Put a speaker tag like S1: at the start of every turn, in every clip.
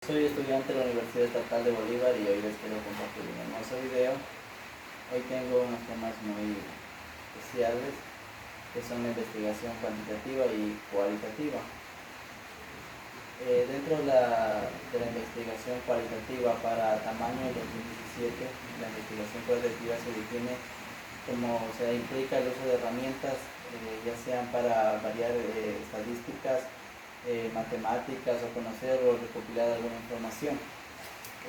S1: Soy estudiante de la Universidad Estatal de Bolívar y hoy les quiero compartir un hermoso video. Hoy tengo unos temas muy especiales que son la investigación cuantitativa y cualitativa. Dentro de la investigación cualitativa para tamaño del 2017, la investigación cualitativa se define como implica el uso de herramientas, ya sean para variar estadísticas, matemáticas o conocer o recopilar alguna información.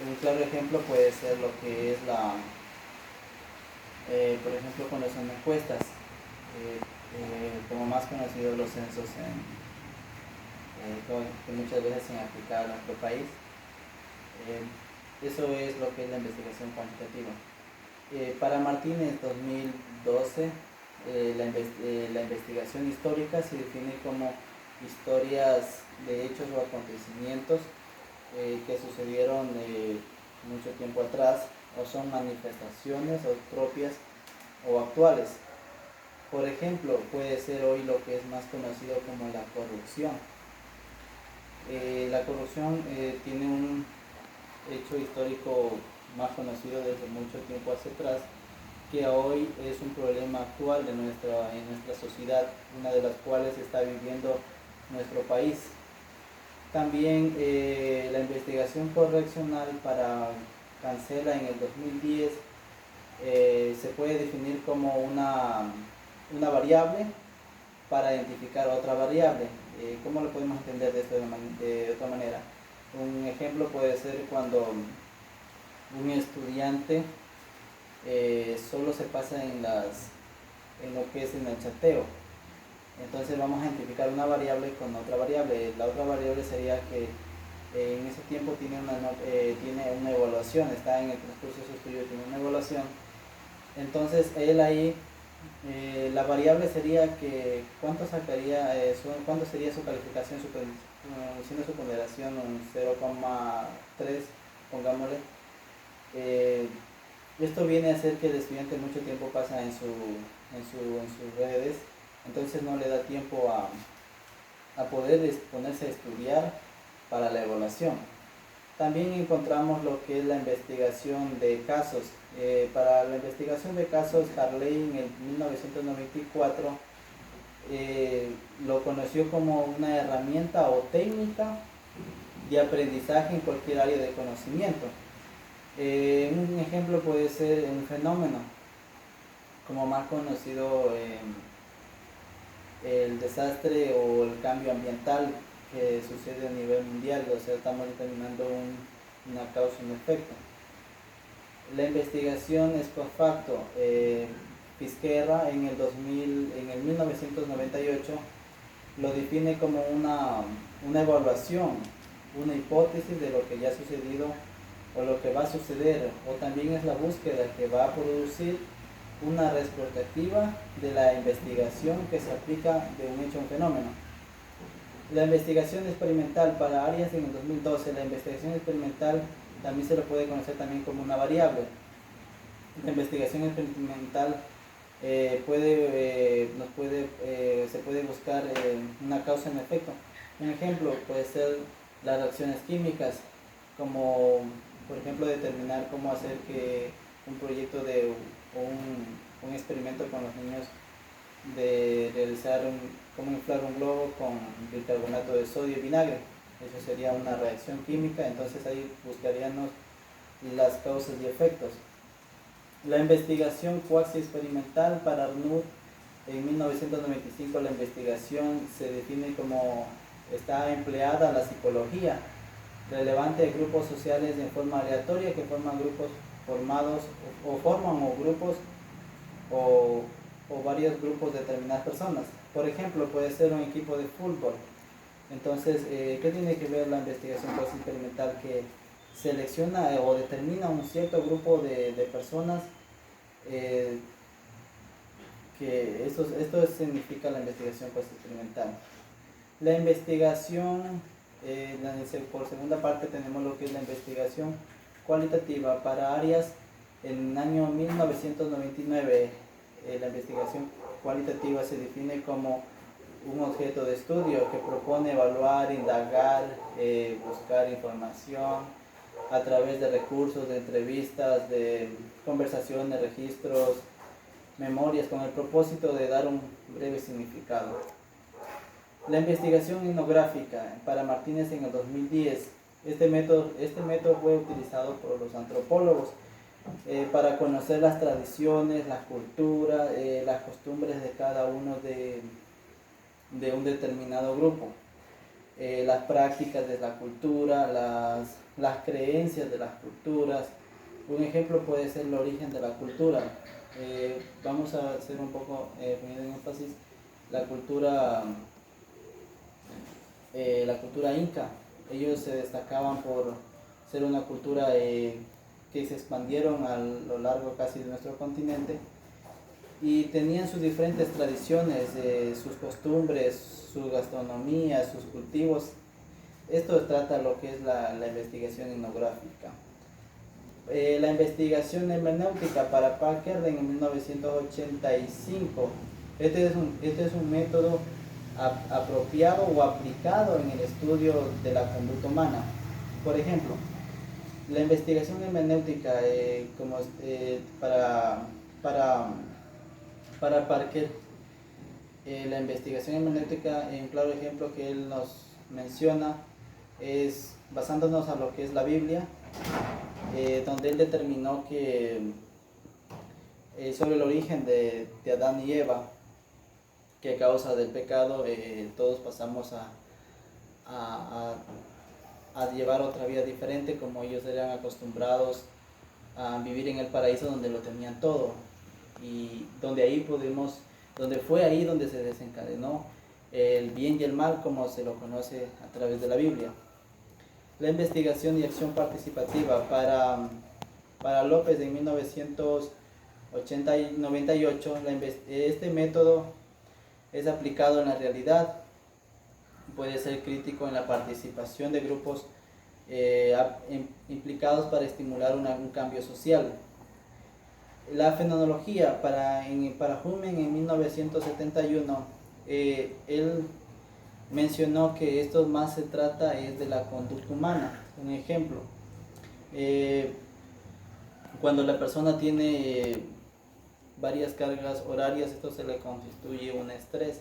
S1: Un claro ejemplo puede ser lo que es por ejemplo, cuando son encuestas, como más conocidos los censos que muchas veces se han aplicado en nuestro país. Eso es lo que es la investigación cuantitativa. Para Martínez 2012, la investigación histórica se define como historias de hechos o acontecimientos que sucedieron mucho tiempo atrás o son manifestaciones o propias o actuales. Por ejemplo, puede ser hoy lo que es más conocido como la corrupción. La corrupción tiene un hecho histórico más conocido desde mucho tiempo hacia atrás, que hoy es un problema actual en nuestra sociedad, una de las cuales está viviendo nuestro país. También la investigación correccional para Cancela en el 2010 se puede definir como una variable para identificar otra variable. ¿Cómo lo podemos entender de otra manera? Un ejemplo puede ser cuando un estudiante solo se pasa en lo que es en el chateo. Entonces vamos a identificar una variable con otra variable. La otra variable sería que en ese tiempo tiene una evaluación, está en el transcurso de su estudio, tiene una evaluación. Entonces él ahí, la variable sería que cuánto sacaría, cuánto sería su calificación, siendo su ponderación un 0,3, pongámosle. Esto viene a hacer que el estudiante mucho tiempo pasa en sus redes, entonces no le da tiempo a poder ponerse a estudiar para la evaluación. También encontramos lo que es la investigación de casos. Para la investigación de casos, Harley en el 1994 lo conoció como una herramienta o técnica de aprendizaje en cualquier área de conocimiento. Un ejemplo puede ser un fenómeno, como más conocido el desastre o el cambio ambiental que sucede a nivel mundial, o sea, estamos determinando una causa y un efecto. La investigación es post facto. Fisquerra en el 1998 lo define como una evaluación, una hipótesis de lo que ya ha sucedido o lo que va a suceder, o también es la búsqueda que va a producir una retrospectiva de la investigación que se aplica de un hecho a un fenómeno. La investigación experimental para Arias en el 2012, la investigación experimental también se lo puede conocer también como una variable. La investigación experimental se puede buscar una causa en efecto. Un ejemplo puede ser las reacciones químicas, como por ejemplo determinar cómo hacer que un proyecto un experimento con los niños de realizar cómo inflar un globo con bicarbonato de sodio y vinagre. Eso sería una reacción química, entonces ahí buscaríamos las causas y efectos. La investigación cuasi experimental para Arnaud en 1995, la investigación se define como está empleada la psicología relevante de grupos sociales en forma aleatoria que forman grupos formados o forman grupos o varios grupos de determinadas personas. Por ejemplo, puede ser un equipo de fútbol. Entonces, ¿qué tiene que ver la investigación cuasi experimental? Que selecciona o determina un cierto grupo de personas, que esto significa la investigación cuasi experimental. La investigación, por segunda parte tenemos lo que es la investigación cualitativa para Arias en el año 1999. La investigación cualitativa se define como un objeto de estudio que propone evaluar, indagar, buscar información a través de recursos, de entrevistas, de conversaciones, registros, memorias, con el propósito de dar un breve significado. La investigación etnográfica para Martínez en el 2010, este método fue utilizado por los antropólogos para conocer las tradiciones, la cultura, las costumbres de cada uno de un determinado grupo, las prácticas de la cultura, las creencias de las culturas. Un ejemplo puede ser el origen de la cultura. Vamos a hacer un poco, poniendo en énfasis, la cultura inca. Ellos se destacaban por ser una cultura que se expandieron a lo largo casi de nuestro continente y tenían sus diferentes tradiciones, sus costumbres, su gastronomía, sus cultivos. Esto trata lo que es la investigación etnográfica. La investigación hermenéutica para Packard en 1985. Este es un método apropiado o aplicado en el estudio de la conducta humana. Por ejemplo, la investigación hermenéutica para Parker, la investigación hermenéutica, un claro ejemplo que él nos menciona es basándonos a lo que es la Biblia, donde él determinó que sobre el origen de Adán y Eva, que a causa del pecado todos pasamos a llevar otra vida diferente, como ellos eran acostumbrados a vivir en el paraíso donde lo tenían todo, y donde fue ahí donde se desencadenó el bien y el mal, como se lo conoce a través de la Biblia. La investigación y acción participativa para López en 1998, este método es aplicado en la realidad. Puede ser crítico en la participación de grupos implicados para estimular un cambio social. La fenomenología para Humen en 1971, él mencionó que esto más se trata es de la conducta humana. Un ejemplo, cuando la persona tiene varias cargas horarias, esto se le constituye un estrés.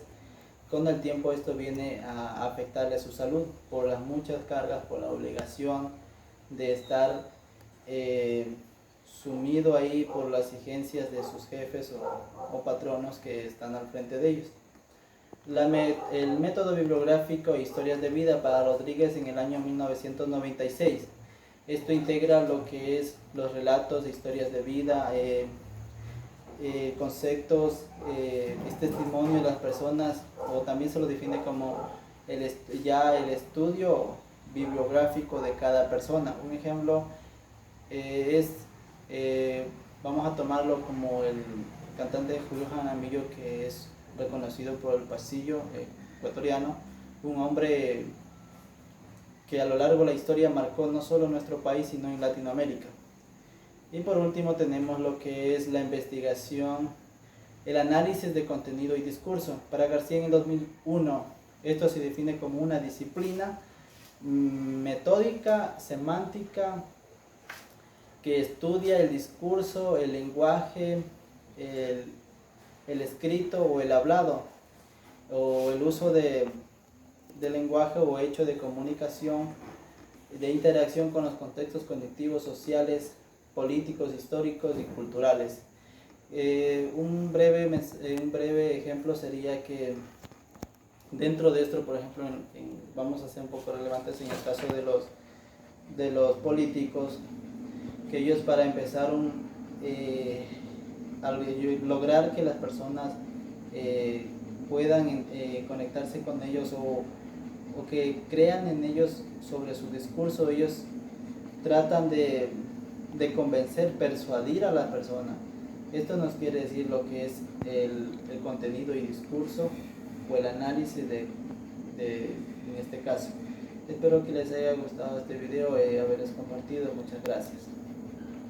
S1: Con el tiempo esto viene a afectarle a su salud por las muchas cargas, por la obligación de estar sumido ahí por las exigencias de sus jefes o patronos que están al frente de ellos. El método bibliográfico Historias de vida para Rodríguez en el año 1996. Esto integra lo que es los relatos de historias de vida, conceptos, testimonio de las personas, o también se lo define como el estudio bibliográfico de cada persona. Un ejemplo vamos a tomarlo como el cantante Julio Jaramillo, que es reconocido por el pasillo ecuatoriano, un hombre que a lo largo de la historia marcó no solo nuestro país, sino en Latinoamérica. Y por último tenemos lo que es la investigación, el análisis de contenido y discurso. Para García en el 2001, esto se define como una disciplina metódica, semántica, que estudia el discurso, el lenguaje, el escrito o el hablado, o el uso del lenguaje o hecho de comunicación, de interacción con los contextos cognitivos, sociales, políticos, históricos y culturales. Un breve ejemplo sería que dentro de esto, por ejemplo, vamos a ser un poco relevantes en el caso de los políticos, que ellos, para empezar lograr que las personas puedan conectarse con ellos o que crean en ellos sobre su discurso, ellos tratan de convencer, persuadir a la persona. Esto nos quiere decir lo que es el contenido y discurso, o el análisis en este caso. Espero que les haya gustado este video y haberles compartido. Muchas gracias.